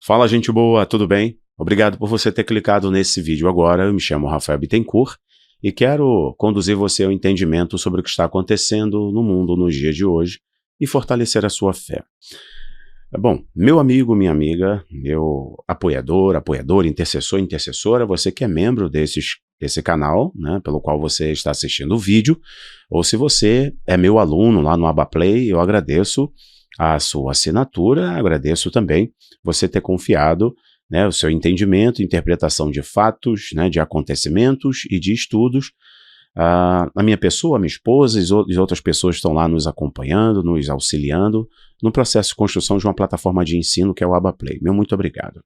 Fala, gente boa, tudo bem? Obrigado por você ter clicado nesse vídeo agora. Eu me chamo Rafael Bittencourt e quero conduzir você ao entendimento sobre o que está acontecendo no mundo nos dias de hoje e fortalecer a sua fé. Bom, meu amigo, minha amiga, meu apoiador, intercessor, intercessora, você que é membro desse canal, né, pelo qual você está assistindo o vídeo, ou se você é meu aluno lá no Abaplay, eu agradeço a sua assinatura, agradeço também você ter confiado, né, o seu entendimento, interpretação de fatos, né, de acontecimentos e de estudos. A minha pessoa, a minha esposa e outras pessoas estão lá nos acompanhando, nos auxiliando no processo de construção de uma plataforma de ensino que é o Abaplay. Meu muito obrigado.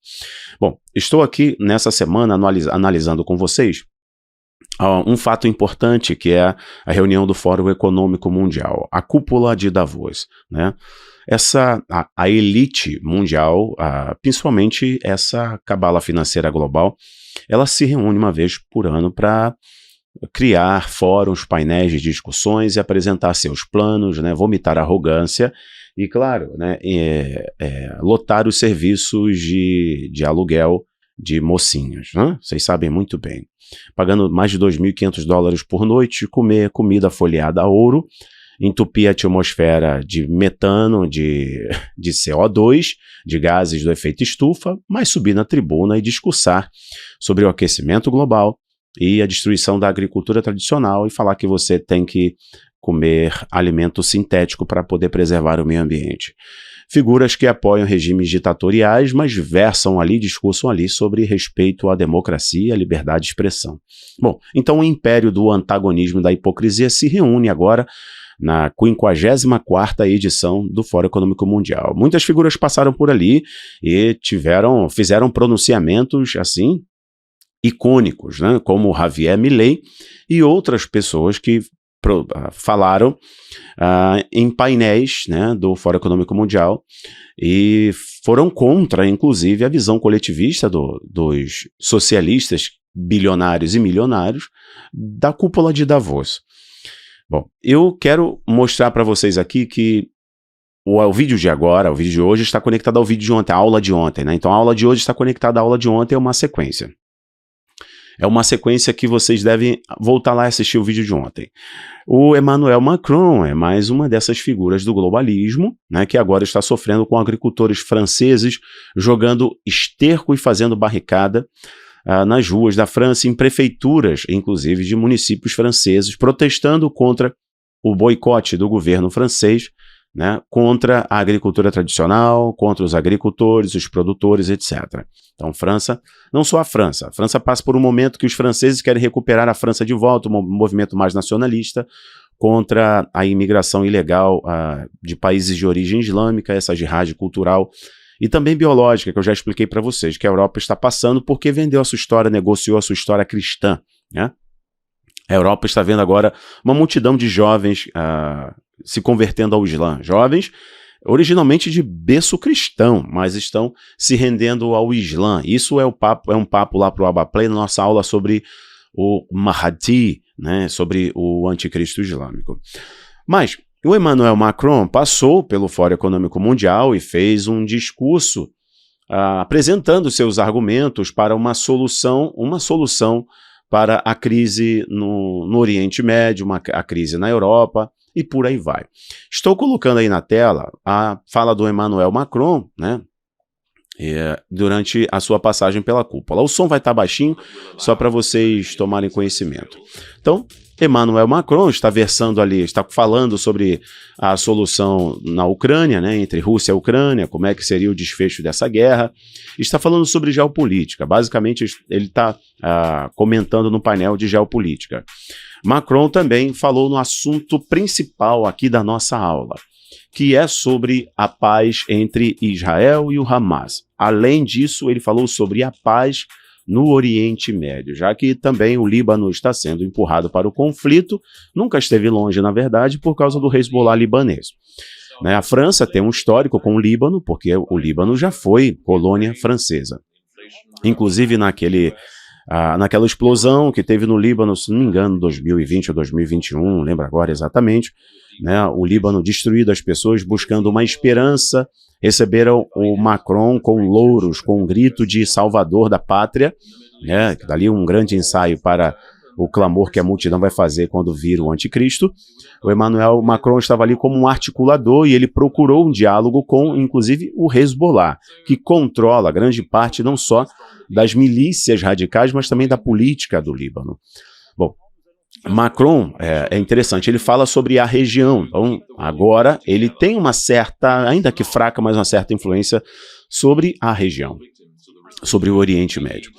Bom, estou aqui nessa semana analisando com vocês um fato importante, que é a reunião do Fórum Econômico Mundial, a cúpula de Davos, né? A elite mundial, principalmente essa cabala financeira global, ela se reúne uma vez por ano para criar fóruns, painéis de discussões e apresentar seus planos, né, vomitar arrogância e, claro, né, lotar os serviços de aluguel de mocinhas, né? Vocês sabem muito bem. Pagando mais de $2.500 por noite, comer comida folheada a ouro, entupir a atmosfera de metano, de CO2, de gases do efeito estufa, mas subir na tribuna e discursar sobre o aquecimento global e a destruição da agricultura tradicional e falar que você tem que comer alimento sintético para poder preservar o meio ambiente. Figuras que apoiam regimes ditatoriais, mas discursam ali sobre respeito à democracia, à liberdade de expressão. Bom, então o império do antagonismo e da hipocrisia se reúne agora na 54ª edição do Fórum Econômico Mundial. Muitas figuras passaram por ali e fizeram pronunciamentos assim icônicos, né, como Javier Milei e outras pessoas que falaram em painéis, né, do Fórum Econômico Mundial e foram contra, inclusive, a visão coletivista dos socialistas bilionários e milionários da cúpula de Davos. Bom, eu quero mostrar para vocês aqui que o vídeo de agora, o vídeo de hoje está conectado ao vídeo de ontem, a aula de ontem, né? Então a aula de hoje está conectada à aula de ontem, é uma sequência. É uma sequência que vocês devem voltar lá e assistir o vídeo de ontem. O Emmanuel Macron é mais uma dessas figuras do globalismo, né, que agora está sofrendo com agricultores franceses jogando esterco e fazendo barricada nas ruas da França, em prefeituras, inclusive de municípios franceses, protestando contra o boicote do governo francês, né, contra a agricultura tradicional, contra os agricultores, os produtores, etc. Então, França, não só a França passa por um momento que os franceses querem recuperar a França de volta, um movimento mais nacionalista, contra a imigração ilegal de países de origem islâmica, essa jihad cultural e também biológica, que eu já expliquei para vocês, que a Europa está passando porque vendeu a sua história, negociou a sua história cristã, né? A Europa está vendo agora uma multidão de jovens se convertendo ao Islã. Jovens originalmente de berço cristão, mas estão se rendendo ao Islã. Isso é um papo lá para o Abaplay, na nossa aula sobre o Mahdi, né, sobre o anticristo islâmico. Mas o Emmanuel Macron passou pelo Fórum Econômico Mundial e fez um discurso apresentando seus argumentos para uma solução para a crise no Oriente Médio, a crise na Europa e por aí vai. Estou colocando aí na tela a fala do Emmanuel Macron, né, durante a sua passagem pela cúpula. O som vai estar baixinho, só para vocês tomarem conhecimento. Então, Emmanuel Macron está versando ali, está falando sobre a solução na Ucrânia, né, entre Rússia e Ucrânia, como é que seria o desfecho dessa guerra, está falando sobre geopolítica. Basicamente, ele está comentando no painel de geopolítica. Macron também falou no assunto principal aqui da nossa aula, que é sobre a paz entre Israel e o Hamas. Além disso, ele falou sobre a paz no Oriente Médio, já que também o Líbano está sendo empurrado para o conflito, nunca esteve longe, na verdade, por causa do Hezbollah libanês. Né, a França tem um histórico com o Líbano, porque o Líbano já foi colônia francesa. Inclusive naquele naquela explosão que teve no Líbano, se não me engano, 2020 ou 2021, não lembro agora exatamente, né, o Líbano destruído, as pessoas buscando uma esperança, receberam o Macron com louros, com um grito de salvador da pátria, né, dali um grande ensaio para o clamor que a multidão vai fazer quando vir o anticristo. O Emmanuel Macron estava ali como um articulador e ele procurou um diálogo com, inclusive, o Hezbollah, que controla grande parte não só das milícias radicais, mas também da política do Líbano. Bom, Macron é interessante, ele fala sobre a região, então agora ele tem uma certa, ainda que fraca, mas uma certa influência sobre a região, sobre o Oriente Médio.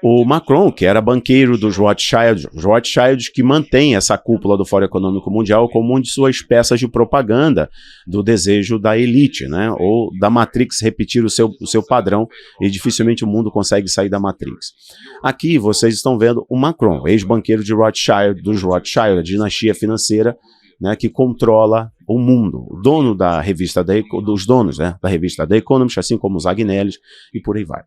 O Macron, que era banqueiro dos Rothschild, que mantém essa cúpula do Fórum Econômico Mundial como uma de suas peças de propaganda do desejo da elite, né? Ou da Matrix repetir o seu padrão, e dificilmente o mundo consegue sair da Matrix. Aqui vocês estão vendo o Macron, ex-banqueiro de dos Rothschild, a dinastia financeira, né, que controla o mundo, o dono da revista dos donos, né, da revista The Economist, assim como os Agnellis e por aí vai.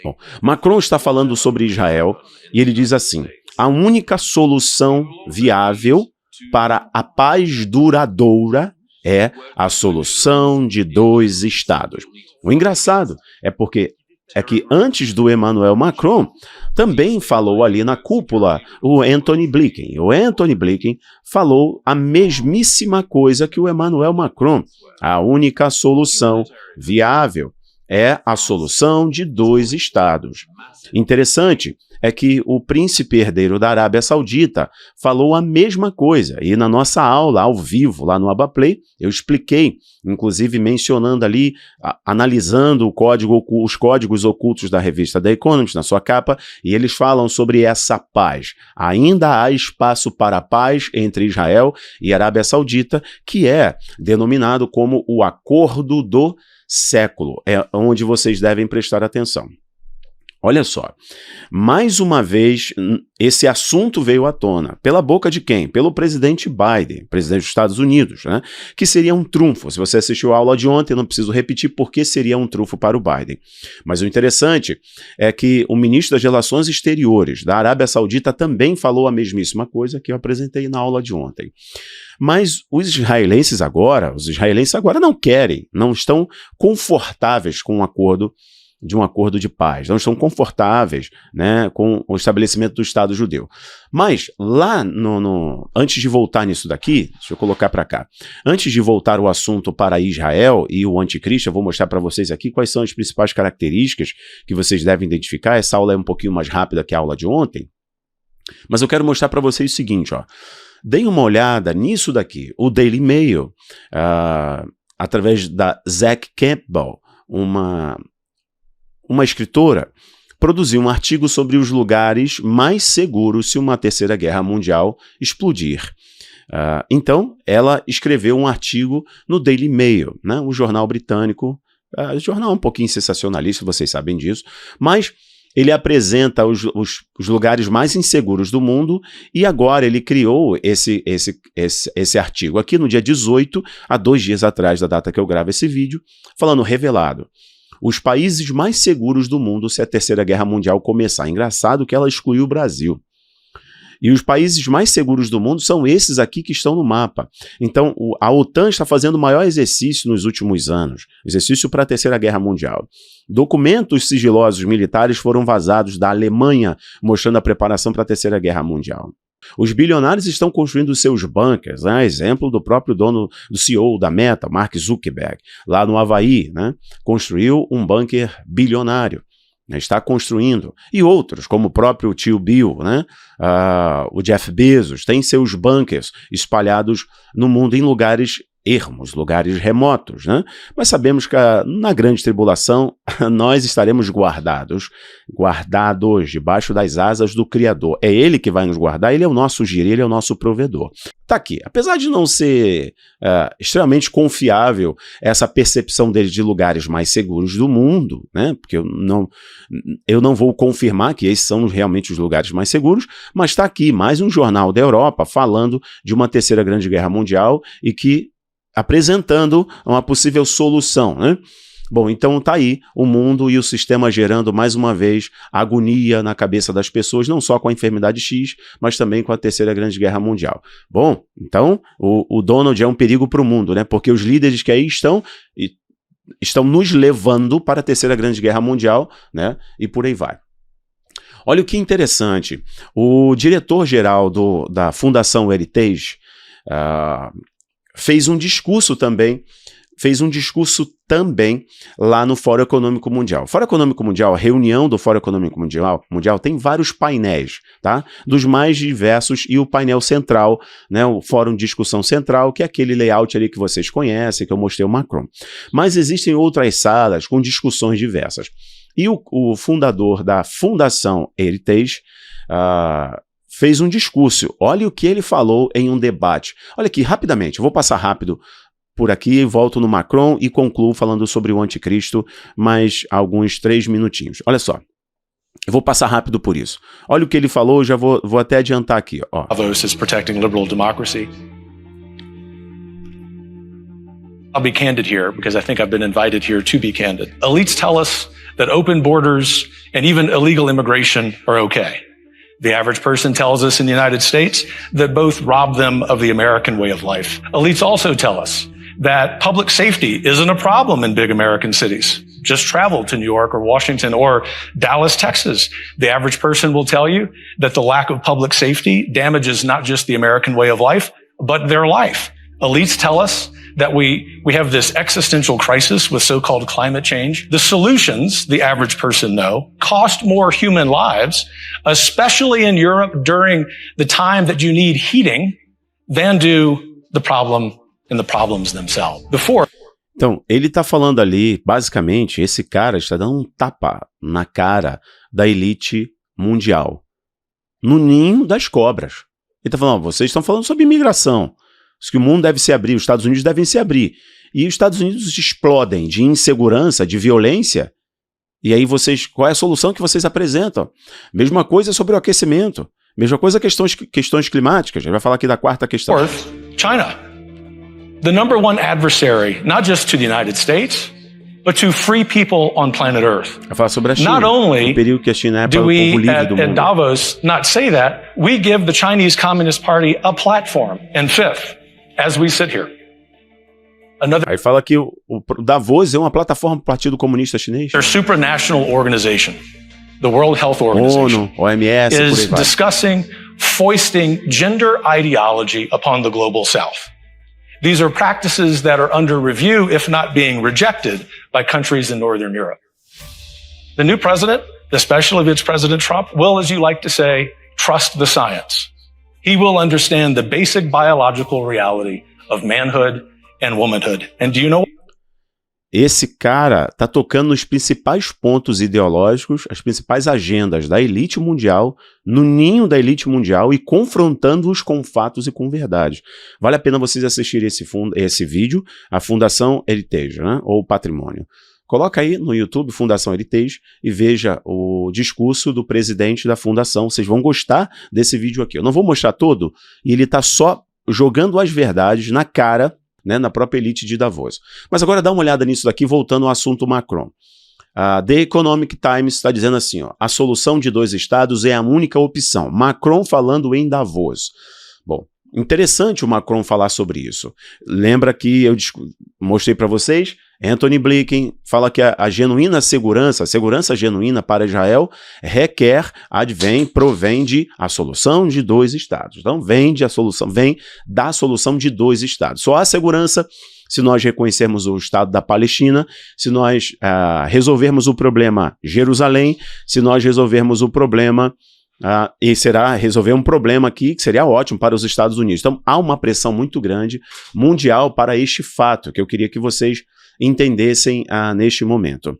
Bom, Macron está falando sobre Israel e ele diz assim: a única solução viável para a paz duradoura é a solução de 2 estados. O engraçado é que antes do Emmanuel Macron também falou ali na cúpula o Antony Blinken. O Antony Blinken falou a mesmíssima coisa que o Emmanuel Macron. A única solução viável é a solução de 2 estados. Interessante é que o príncipe herdeiro da Arábia Saudita falou a mesma coisa, e na nossa aula, ao vivo, lá no Abaplay, eu expliquei, inclusive mencionando ali, analisando os códigos ocultos da revista The Economist na sua capa, e eles falam sobre essa paz. Ainda há espaço para a paz entre Israel e Arábia Saudita, que é denominado como o Acordo do Século, é onde vocês devem prestar atenção. Olha só, mais uma vez esse assunto veio à tona. Pela boca de quem? Pelo presidente Biden, presidente dos Estados Unidos, né? Que seria um trunfo. Se você assistiu a aula de ontem, eu não preciso repetir porque seria um trunfo para o Biden. Mas o interessante é que o ministro das Relações Exteriores da Arábia Saudita também falou a mesmíssima coisa que eu apresentei na aula de ontem. Mas os israelenses agora não querem, não estão confortáveis com um acordo de paz, não estão confortáveis, né, com o estabelecimento do Estado judeu. Mas lá antes de voltar nisso daqui, deixa eu colocar para cá, antes de voltar o assunto para Israel e o anticristo, eu vou mostrar para vocês aqui quais são as principais características que vocês devem identificar. Essa aula é um pouquinho mais rápida que a aula de ontem, mas eu quero mostrar para vocês o seguinte, ó. Deem uma olhada nisso daqui, o Daily Mail, através da Zack Campbell, uma escritora, produziu um artigo sobre os lugares mais seguros se uma terceira guerra mundial explodir. Então, ela escreveu um artigo no Daily Mail, né, um jornal britânico, jornal um pouquinho sensacionalista, vocês sabem disso, mas ele apresenta os lugares mais inseguros do mundo e agora ele criou esse artigo aqui no dia 18, há 2 dias atrás da data que eu gravo esse vídeo, falando revelado. Os países mais seguros do mundo se a Terceira Guerra Mundial começar. Engraçado que ela excluiu o Brasil. E os países mais seguros do mundo são esses aqui que estão no mapa. Então, a OTAN está fazendo o maior exercício nos últimos anos, exercício para a Terceira Guerra Mundial. Documentos sigilosos militares foram vazados da Alemanha, mostrando a preparação para a Terceira Guerra Mundial. Os bilionários estão construindo seus bunkers, né? Exemplo do próprio dono, do CEO da Meta, Mark Zuckerberg, lá no Havaí, né? Construiu um bunker bilionário. Está construindo, e outros, como o próprio tio Bill, né? O Jeff Bezos, tem seus bunkers espalhados no mundo em lugares ermos, lugares remotos, né? Mas sabemos que na grande tribulação nós estaremos guardados debaixo das asas do Criador. É Ele que vai nos guardar, Ele é o nosso giri, Ele é o nosso provedor. Tá aqui, apesar de não ser extremamente confiável essa percepção dele de lugares mais seguros do mundo, né? Porque eu não vou confirmar que esses são realmente os lugares mais seguros, mas está aqui mais um jornal da Europa falando de uma terceira grande guerra mundial e que apresentando uma possível solução, né? Bom, então tá aí o mundo e o sistema gerando mais uma vez agonia na cabeça das pessoas, não só com a enfermidade X, mas também com a Terceira Grande Guerra Mundial. Bom, então o Donald é um perigo para o mundo, né? Porque os líderes que aí estão nos levando para a Terceira Grande Guerra Mundial, né? E por aí vai. Olha o que interessante, o diretor-geral da Fundação Heritage fez um discurso também lá no Fórum Econômico Mundial. O Fórum Econômico Mundial, a reunião do Fórum Econômico Mundial tem vários painéis, tá? Dos mais diversos, e o painel central, né, o Fórum de Discussão Central, que é aquele layout ali que vocês conhecem, que eu mostrei o Macron. Mas existem outras salas com discussões diversas. E o fundador da Fundação Heritage fez um discurso. Olha o que ele falou em um debate. Olha aqui, rapidamente, eu vou passar rápido por aqui, volto no Macron e concluo falando sobre o anticristo, mais alguns 3 minutinhos. Olha só, eu vou passar rápido por isso. Olha o que ele falou, já vou até adiantar aqui. Ó. Davos is protecting liberal democracy. I'll be candid here because I think I've been invited here to be candid. Elites tell us that open borders and even illegal immigration are okay. The average person tells us in the United States that both rob them of the American way of life. Elites also tell us that public safety isn't a problem in big American cities. Just travel to New York or Washington or Dallas, Texas. The average person will tell you that the lack of public safety damages not just the American way of life, but their life. Elites tell us that we have this existential crisis with so-called climate change. The solutions, the average person know, cost more human lives, especially in Europe during the time that you need heating, than do the problem and the problems themselves. Então, ele está falando ali, basicamente, esse cara está dando um tapa na cara da elite mundial, no ninho das cobras. Ele está falando, vocês estão falando sobre imigração, que o mundo deve se abrir, os Estados Unidos devem se abrir. E os Estados Unidos explodem de insegurança, de violência, e aí qual é a solução que vocês apresentam? Mesma coisa sobre o aquecimento, mesma coisa questões climáticas, a gente vai falar aqui da quarta questão. Fourth, China. The number one adversary, not just to the United States, but to free people on planet Earth. Vai falar sobre a China, not only o perigo que a China é para do o we povo livre do at mundo. Davos not say that, we give the Chinese Communist Party a platform. And fifth, as we sit here, Aí fala que o Davos é uma plataforma para o Partido Comunista Chinês. their supranational organization, the World Health Organization, ONU, OMS, por aí is vai. discussing foisting gender ideology upon the global South. These are practices that are under review, if not being rejected, by countries in Northern Europe. The new president, especially Vice President Trump, will, as you like to say, trust the science. He will understand the basic biological reality of manhood and womanhood. And do you know? Esse cara tá tocando nos principais pontos ideológicos, as principais agendas da elite mundial, no ninho da elite mundial e confrontando-os com fatos e com verdades. Vale a pena vocês assistirem esse vídeo, a Fundação Heritage, né, ou Patrimônio. Coloca aí no YouTube Fundação Heritage e veja o discurso do presidente da fundação. Vocês vão gostar desse vídeo aqui. Eu não vou mostrar todo, e ele tá só jogando as verdades na cara, né, na própria elite de Davos. Mas agora dá uma olhada nisso daqui, voltando ao assunto Macron. The Economic Times está dizendo assim, ó, a solução de 2 estados é a única opção. Macron falando em Davos. Bom, interessante o Macron falar sobre isso. Lembra que eu mostrei para vocês, Antony Blinken fala que a genuína segurança, a segurança genuína para Israel provém de a solução de 2 estados. Então vem da solução de 2 estados. Só há segurança se nós reconhecermos o Estado da Palestina, se nós resolvermos o problema Jerusalém, se nós resolvermos o problema e será resolver um problema aqui que seria ótimo para os Estados Unidos. Então há uma pressão muito grande mundial para este fato, que eu queria que vocês entendessem neste momento.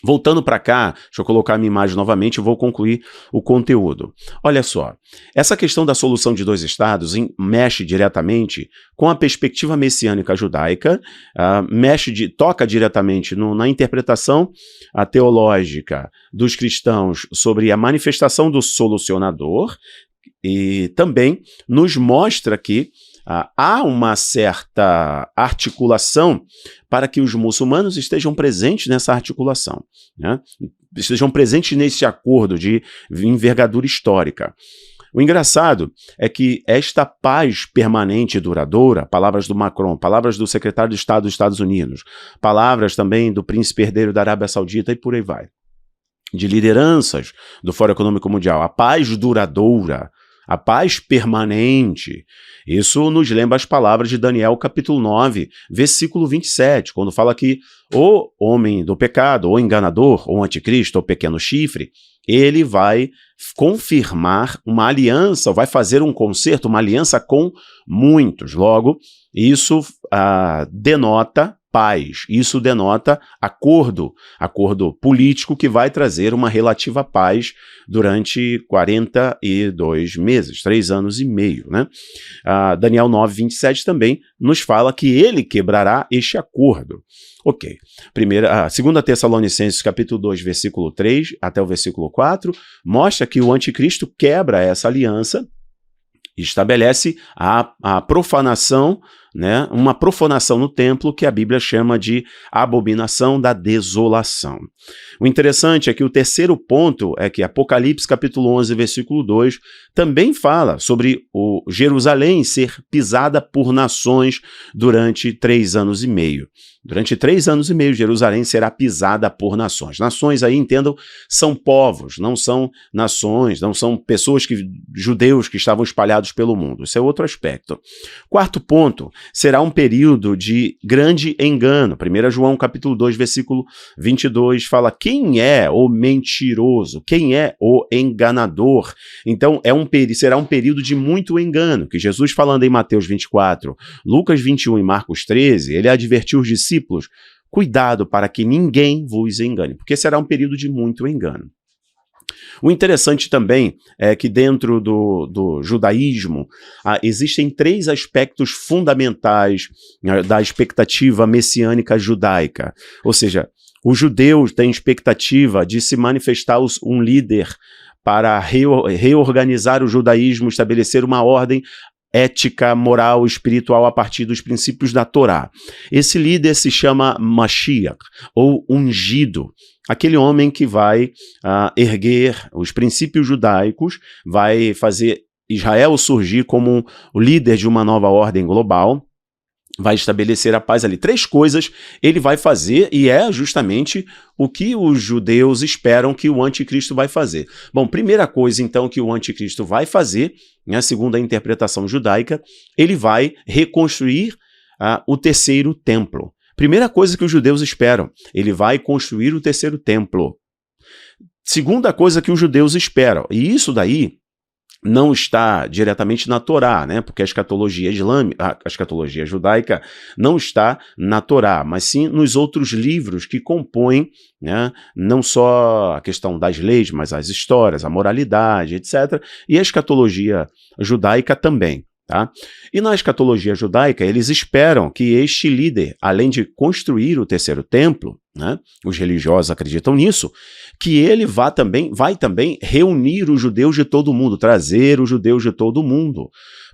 Voltando para cá, deixa eu colocar a minha imagem novamente e vou concluir o conteúdo. Olha só, essa questão da solução de 2 estados mexe diretamente com a perspectiva messiânica judaica, toca diretamente na interpretação teológica dos cristãos sobre a manifestação do solucionador, e também nos mostra que há uma certa articulação para que os muçulmanos estejam presentes nessa articulação, né? Estejam presentes nesse acordo de envergadura histórica. O engraçado é que esta paz permanente e duradoura, palavras do Macron, palavras do secretário de Estado dos Estados Unidos, palavras também do príncipe herdeiro da Arábia Saudita e por aí vai, de lideranças do Fórum Econômico Mundial, a paz duradoura, a paz permanente, isso nos lembra as palavras de Daniel capítulo 9, versículo 27, quando fala que o homem do pecado, ou enganador, ou anticristo, ou pequeno chifre, ele vai confirmar uma aliança, vai fazer um concerto, uma aliança com muitos. Logo, isso denota paz, isso denota acordo político que vai trazer uma relativa paz durante 42 meses, 3 anos e meio, né? Daniel 9, 27 também nos fala que ele quebrará este acordo. Ok. 2 Tessalonicenses capítulo 2, versículo 3 até o versículo 4, mostra que o anticristo quebra essa aliança e estabelece a profanação, né, uma profanação no templo que a Bíblia chama de abominação da desolação. O interessante é que o terceiro ponto é que Apocalipse capítulo 11, versículo 2, também fala sobre o Jerusalém ser pisada por nações durante 3 anos e meio. Durante 3 anos e meio, Jerusalém será pisada por nações. Nações aí, entendam, são povos, não são nações, não são pessoas judeus que estavam espalhados pelo mundo. Isso é outro aspecto. Quarto ponto, será um período de grande engano. 1 João capítulo 2, versículo 22, fala quem é o mentiroso, quem é o enganador. Então, será um período de muito engano, que Jesus falando em Mateus 24, Lucas 21 e Marcos 13, ele advertiu os discípulos, cuidado para que ninguém vos engane, porque será um período de muito engano. O interessante também é que dentro do judaísmo existem 3 aspectos fundamentais da expectativa messiânica judaica, ou seja, os judeus têm expectativa de se manifestar um líder para reorganizar o judaísmo, estabelecer uma ordem ética, moral, espiritual a partir dos princípios da Torá. Esse líder se chama Mashiach, ou ungido, aquele homem que vai erguer os princípios judaicos, vai fazer Israel surgir como o líder de uma nova ordem global, vai estabelecer a paz ali. 3 coisas ele vai fazer e é justamente o que os judeus esperam que o anticristo vai fazer. Bom, primeira coisa então que o anticristo vai fazer, né, segundo a interpretação judaica, ele vai reconstruir o terceiro templo. Primeira coisa que os judeus esperam, ele vai construir o terceiro templo. Segunda coisa que os judeus esperam, e isso daí não está diretamente na Torá, né? Porque a escatologia judaica não está na Torá, mas sim nos outros livros que compõem, né, não só a questão das leis, mas as histórias, a moralidade, etc. E a escatologia judaica também. Tá? E na escatologia judaica, eles esperam que este líder, além de construir o terceiro templo, né, os religiosos acreditam nisso, que ele vai também reunir os judeus de todo o mundo, trazer os judeus de todo o mundo,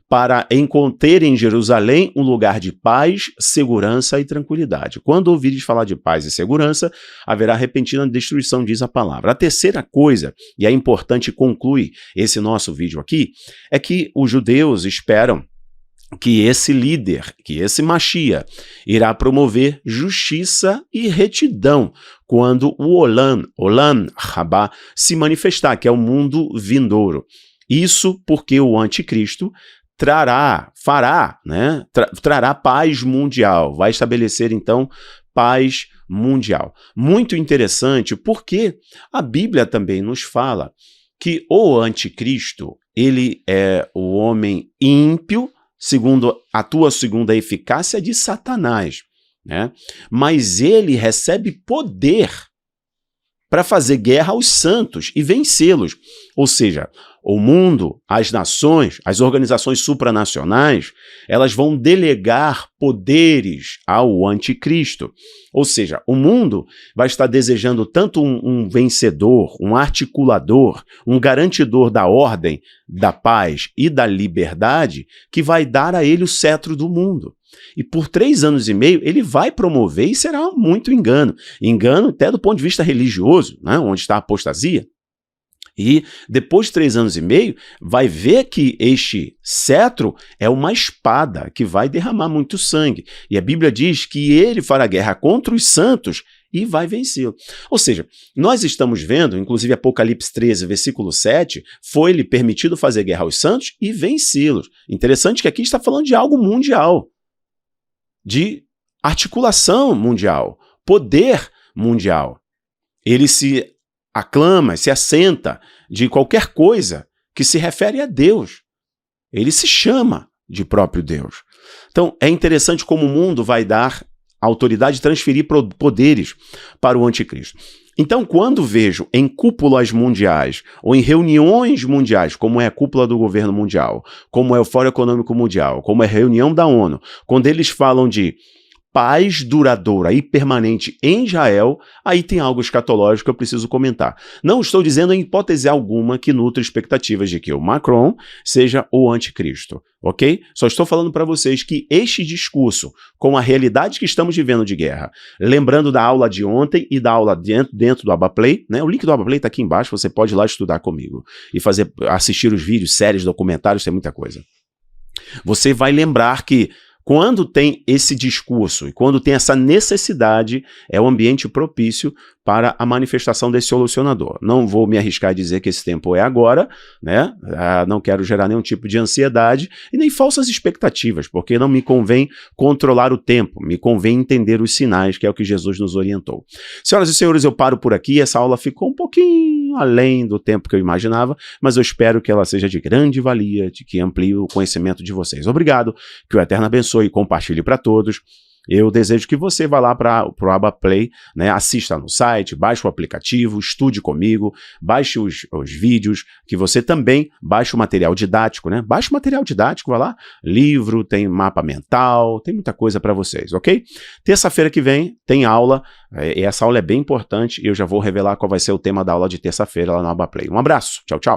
para encontrar em Jerusalém um lugar de paz, segurança e tranquilidade. Quando ouvires falar de paz e segurança, haverá repentina destruição, diz a palavra. A terceira coisa, e é importante concluir esse nosso vídeo aqui, é que os judeus esperam que esse líder, que esse Mashiach, irá promover justiça e retidão quando o Olam Rabá se manifestar, que é o mundo vindouro. Isso porque o anticristo trará paz mundial, vai estabelecer então paz mundial. Muito interessante porque a Bíblia também nos fala que o anticristo, ele é o homem ímpio, segundo a tua segunda eficácia de Satanás, né? Mas ele recebe poder para fazer guerra aos santos e vencê-los. Ou seja, o mundo, as nações, as organizações supranacionais, elas vão delegar poderes ao anticristo. Ou seja, o mundo vai estar desejando tanto um vencedor, um articulador, um garantidor da ordem, da paz e da liberdade, que vai dar a ele o cetro do mundo. E por 3 anos e meio ele vai promover, e será muito engano. Engano até do ponto de vista religioso, né, onde está a apostasia. E depois de 3 anos e meio, vai ver que este cetro é uma espada que vai derramar muito sangue. E a Bíblia diz que ele fará guerra contra os santos e vai vencê-lo. Ou seja, nós estamos vendo, inclusive Apocalipse 13, versículo 7, foi-lhe permitido fazer guerra aos santos e vencê-los. Interessante que aqui está falando de algo mundial, de articulação mundial, poder mundial. Ele se aclama, se assenta de qualquer coisa que se refere a Deus. Ele se chama de próprio Deus. Então, é interessante como o mundo vai dar autoridade de transferir poderes para o anticristo. Então, quando vejo em cúpulas mundiais ou em reuniões mundiais, como é a cúpula do governo mundial, como é o Fórum Econômico Mundial, como é a reunião da ONU, quando eles falam de paz duradoura e permanente em Israel, aí tem algo escatológico que eu preciso comentar. Não estou dizendo em hipótese alguma que nutre expectativas de que o Macron seja o anticristo, ok? Só estou falando para vocês que este discurso, com a realidade que estamos vivendo de guerra, lembrando da aula de ontem e da aula dentro do Abaplay, né? O link do Abaplay está aqui embaixo, você pode ir lá estudar comigo e assistir os vídeos, séries, documentários, tem muita coisa. Você vai lembrar que quando tem esse discurso e quando tem essa necessidade, é o ambiente propício para a manifestação desse solucionador. Não vou me arriscar a dizer que esse tempo é agora, né? Não quero gerar nenhum tipo de ansiedade e nem falsas expectativas, porque não me convém controlar o tempo, me convém entender os sinais, que é o que Jesus nos orientou. Senhoras e senhores, eu paro por aqui, essa aula ficou um pouquinho além do tempo que eu imaginava, mas eu espero que ela seja de grande valia, de que amplie o conhecimento de vocês. Obrigado, que o Eterno abençoe e compartilhe para todos. Eu desejo que você vá lá para o Abaplay, né, assista no site, baixe o aplicativo, estude comigo, baixe os vídeos, que você também baixe o material didático, né? Baixe o material didático, vai lá, livro, tem mapa mental, tem muita coisa para vocês, ok? Terça-feira que vem tem aula, e essa aula é bem importante, e eu já vou revelar qual vai ser o tema da aula de terça-feira lá no Abaplay. Um abraço, tchau, tchau!